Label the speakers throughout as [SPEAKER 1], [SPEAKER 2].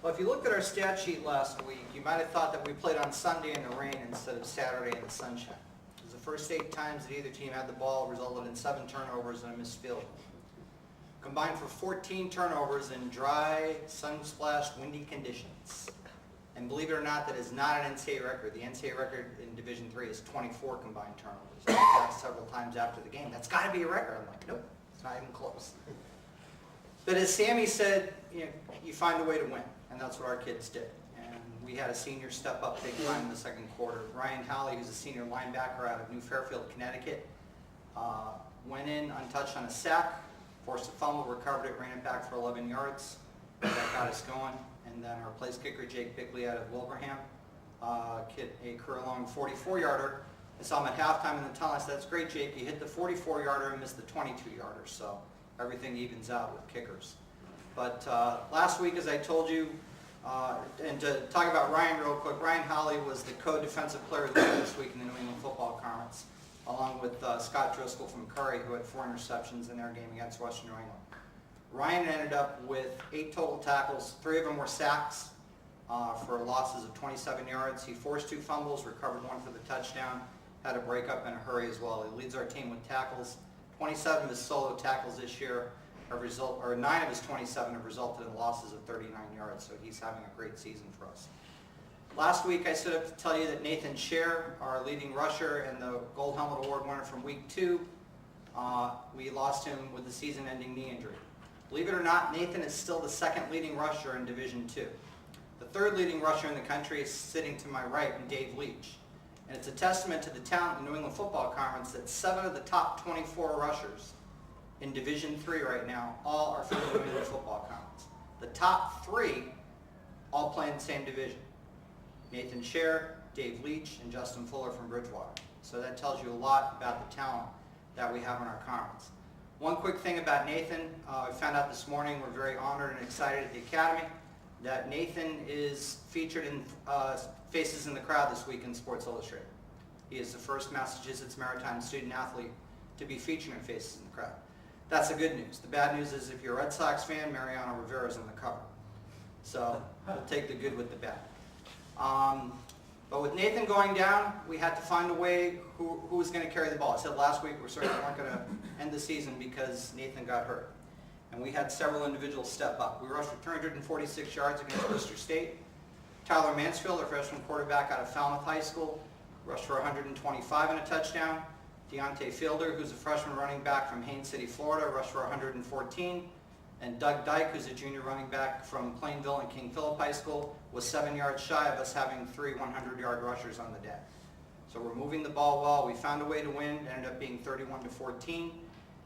[SPEAKER 1] Well, if you looked at our stat sheet last week, you might have thought that we played on Sunday in the rain instead of Saturday in the sunshine. Because the first 8 times that either team had the ball resulted in 7 turnovers and a missed field goal. Combined for 14 turnovers in dry, sun-splashed, windy conditions. And believe it or not, that is not an NCAA record. The NCAA record in Division III is 24 combined turnovers. I asked several times after the game, that's got to be a record. I'm like, nope, it's not even close. But as Sammy said, you find a way to win, and that's what our kids did. And we had a senior step up big time in the second quarter. Ryan Howley, who's a senior linebacker out of New Fairfield, Connecticut, went in untouched on a sack, forced a fumble, recovered it, ran it back for 11 yards. That got us going. And then our place kicker, Jake Bickley out of Wilbraham, hit a career-long 44-yarder. I saw him at halftime in the tunnel. I said, that's great, Jake. You hit the 44-yarder and missed the 22-yarder. So everything evens out with kickers. But last week, as I told you, and to talk about Ryan real quick, Ryan Howley was the co-defensive player of the year this week in the New England Football Conference, along with Scott Driscoll from Curry, who had 4 interceptions in their game against Western New England. Ryan ended up with 8 total tackles. 3 of them were sacks for losses of 27 yards. He forced 2 fumbles, recovered 1 for the touchdown, had a breakup in a hurry as well. He leads our team with tackles. 27 of his solo tackles this year have 9 of his 27 have resulted in losses of 39 yards, so he's having a great season for us. Last week I stood up to tell you that Nathan Scher, our leading rusher and the Gold Helmet Award winner from week 2, we lost him with a season-ending knee injury. Believe it or not, Nathan is still the 2nd leading rusher in Division II. The 3rd leading rusher in the country is sitting to my right, in Dave Leach. And it's a testament to the talent in the New England Football Conference that 7 of the top 24 rushers in Division III right now all are from the New England Football Conference. The top 3 all play in the same division. Nathan Scher, Dave Leach, and Justin Fuller from Bridgewater. So that tells you a lot about the talent that we have in our conference. One quick thing about Nathan, I found out this morning, we're very honored and excited at the Academy, that Nathan is featured in Faces in the Crowd this week in Sports Illustrated. He is the first Massachusetts Maritime student athlete to be featured in Faces in the Crowd. That's the good news. The bad news is if you're a Red Sox fan, Mariano Rivera's on the cover. So we'll take the good with the bad. But with Nathan going down, we had to find a way who was going to carry the ball. I said last week we certainly weren't going to end the season because Nathan got hurt. And we had several individuals step up. We rushed for 346 yards against Worcester State. Tyler Mansfield, a freshman quarterback out of Falmouth High School, rushed for 125 and a touchdown. Deontay Fielder, who's a freshman running back from Haines City, Florida, rushed for 114. And Doug Dyke, who's a junior running back from Plainville and King Philip High School, was 7 yards shy of us having 3 100-yard rushers on the day. So we're moving the ball well. We found a way to win. It ended up being 31-14.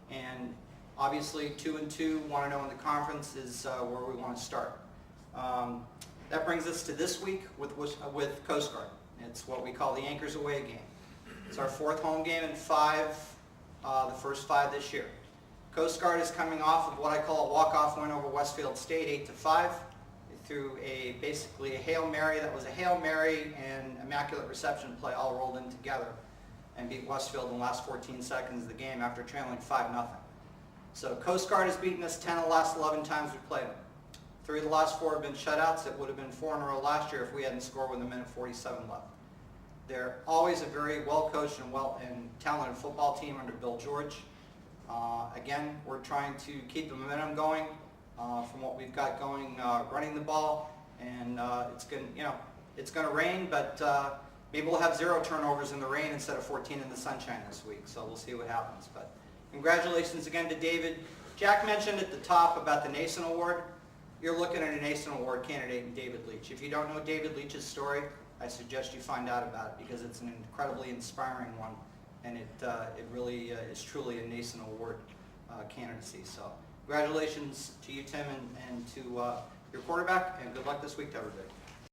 [SPEAKER 1] And obviously 2-2, 1-0 in the conference is where we want to start. That brings us to this week with Coast Guard. It's what we call the Anchors Away game. It's our 4th home game in 5, the first 5 this year. Coast Guard is coming off of what I call a walk-off win over Westfield State, 8-5. Through basically a Hail Mary that was a Hail Mary and immaculate reception play all rolled in together and beat Westfield in the last 14 seconds of the game after trailing 5-0. So Coast Guard has beaten us 10 of the last 11 times we played them. 3 of the last 4 have been shutouts. It would have been 4 in a row last year if we hadn't scored with 1:47 left. They're always a very well-coached and talented football team under Bill George. Again, we're trying to keep the momentum going from what we've got going running the ball, and it's going to rain, but maybe we'll have 0 turnovers in the rain instead of 14 in the sunshine this week, so we'll see what happens. But congratulations again to David. Jack mentioned at the top about the Nason Award. You're looking at a Nason Award candidate in David Leach. If you don't know David Leach's story, I suggest you find out about it because it's an incredibly inspiring one, and it really is truly a Nason Award candidacy. So congratulations to you, Tim, and to your quarterback, and good luck this week to everybody.